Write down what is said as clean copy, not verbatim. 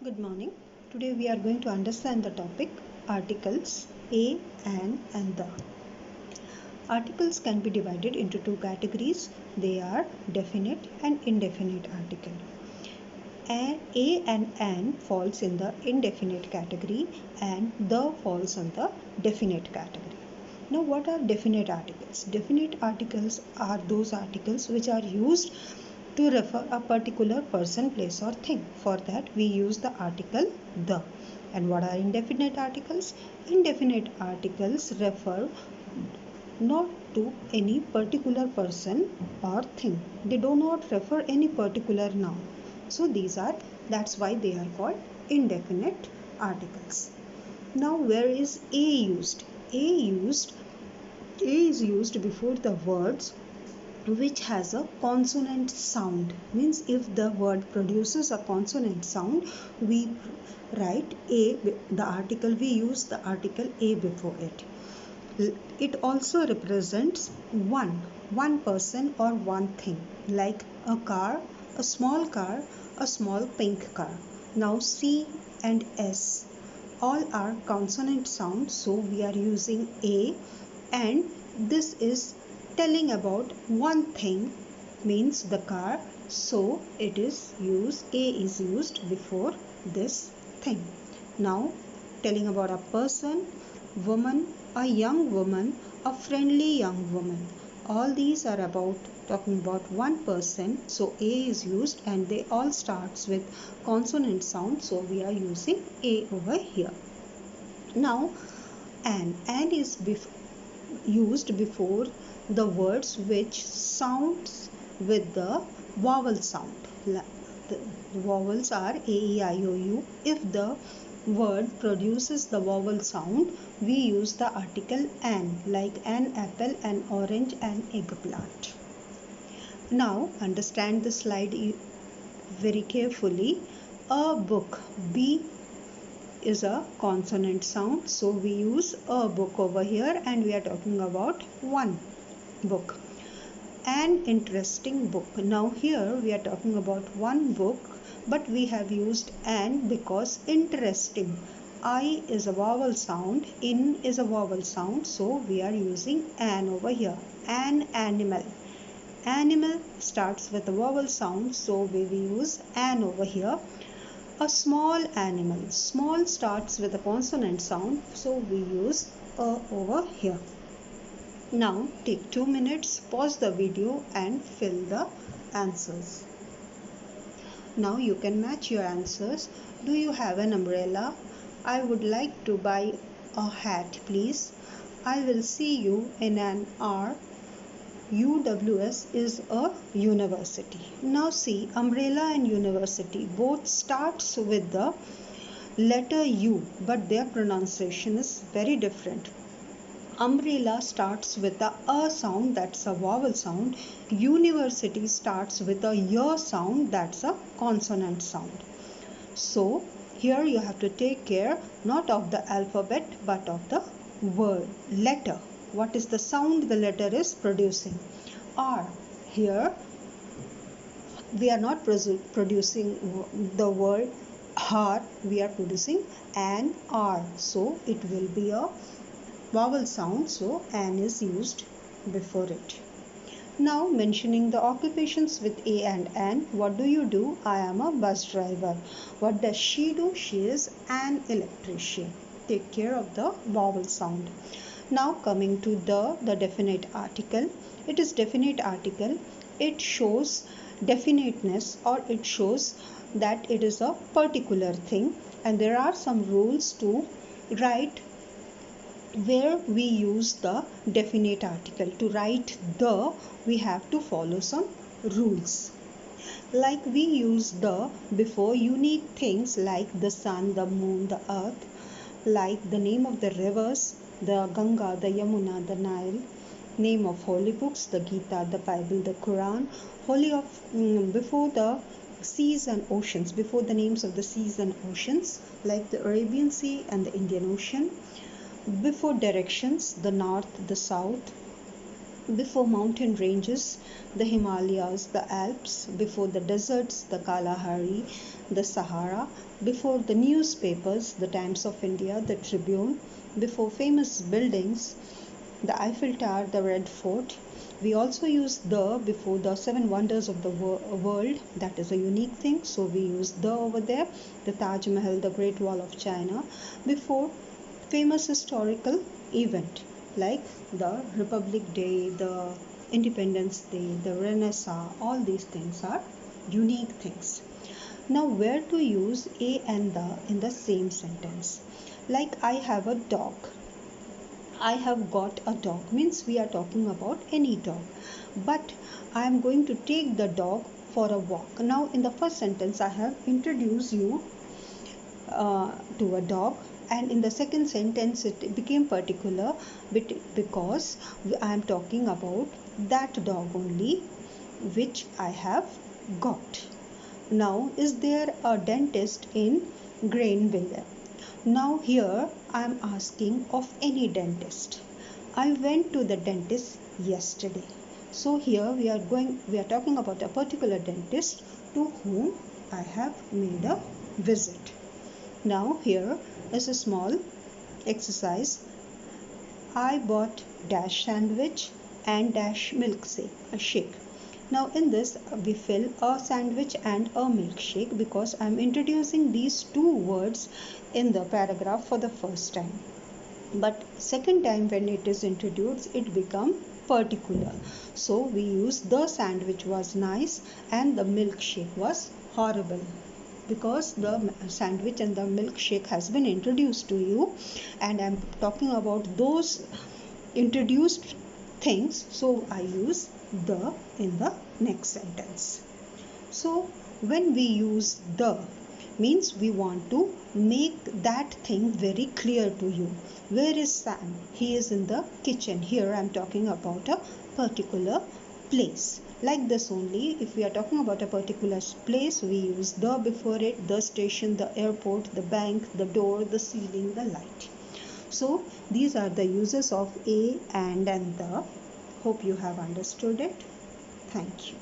Good morning. Today we are going to understand the topic articles a, an, and the. Articles can be divided into two categories. They are definite and indefinite article. A and an falls in the indefinite category and the falls on the definite category. Now, what are definite articles? Definite articles are those articles which are used to refer a particular person, place or thing. For that we use the article the. And what are indefinite articles? Indefinite articles refer not to any particular person or thing. They do not refer any particular noun. So that's why they are called indefinite articles. Now where is a used? A is used before the words which has a consonant sound. Means if the word produces a consonant sound, we write a, the article, we use the article a before it. It also represents one person or one thing, like a car, a small pink car. Now C and S all are consonant sounds, so we are using a, and this is telling about one thing, means the car, so it is used, a is used before this thing. Now telling about a person, woman, a young woman, a friendly young woman. All these are about talking about one person, so a is used and they all starts with consonant sound, so we are using a over here. Now an is used before the words which sounds with the vowel sound. The vowels are a, e, I, o, u. If the word produces the vowel sound, we use the article an, like an apple, an orange, an eggplant. Now understand the slide very carefully. A book, B is a consonant sound, so we use a book over here and we are talking about one book. An interesting book. Now here we are talking about one book, but we have used an because interesting. I is a vowel sound, in is a vowel sound, so we are using an over here. An animal. Animal starts with a vowel sound, so we will use an over here. A small animal. Small starts with a consonant sound, so we use a over here. Now take 2 minutes, pause the video and fill the answers. Now you can match your answers. Do you have an umbrella? I would like to buy a hat, please. I will see you in an hour. UWS is a university. Now see, umbrella and university both starts with the letter U, but their pronunciation is very different. Umbrella starts with the a sound, that's a vowel sound. University starts with a y sound, that's a consonant sound. So here you have to take care not of the alphabet but of the word letter. What is the sound the letter is producing? R. Here we are not producing the word R, we are producing an R, so it will be a vowel sound, so an is used before it. Now mentioning the occupations with a and an. What do you do? I am a bus driver. What does she do? She is an electrician. Take care of the vowel sound. Now coming to the definite article. It is definite article. It shows definiteness, or it shows that it is a particular thing, and there are some rules to write where we use the definite article. To write the, we have to follow some rules. Like we use the before unique things like the sun, the moon, the earth, like the name of the rivers, the Ganga, the Yamuna, the Nile, name of holy books, the Gita, the Bible, the Quran, before the seas and oceans, before the names of the seas and oceans, like the Arabian Sea and the Indian Ocean. Before directions, the north, the south, before mountain ranges, the Himalayas, the Alps, before the deserts, the Kalahari, the Sahara, before the newspapers, the Times of India, the Tribune, before famous buildings, the Eiffel Tower, the Red Fort. We also use the before the seven wonders of the world. That is a unique thing, so we use the over there. The Taj Mahal, the Great Wall of China, before famous historical event like the Republic Day, the Independence Day, the Renaissance. All these things are unique things. Now, where to use a and the in the same sentence? Like, I have a dog. I have got a dog means we are talking about any dog. But I am going to take the dog for a walk. Now, in the first sentence, I have introduced you to a dog, and in the second sentence it became particular because I am talking about that dog only which I have got. Now, is there a dentist in Grainville? Now here I am asking of any dentist. I went to the dentist yesterday. So here we are talking about a particular dentist to whom I have made a visit. Now here is a small exercise. I bought dash sandwich and dash milkshake. Now in this we fill a sandwich and a milkshake because I am introducing these two words in the paragraph for the first time. But second time when it is introduced it become particular. So we use the sandwich was nice and the milkshake was horrible, because the sandwich and the milkshake has been introduced to you and I'm talking about those introduced things, so I use the in the next sentence. So when we use the means we want to make that thing very clear to you. Where is Sam? He is in the kitchen. Here I am talking about a particular place. Like this only, if we are talking about a particular place, we use the before it, the station, the airport, the bank, the door, the ceiling, the light. So these are the uses of a and the. Hope you have understood it. Thank you.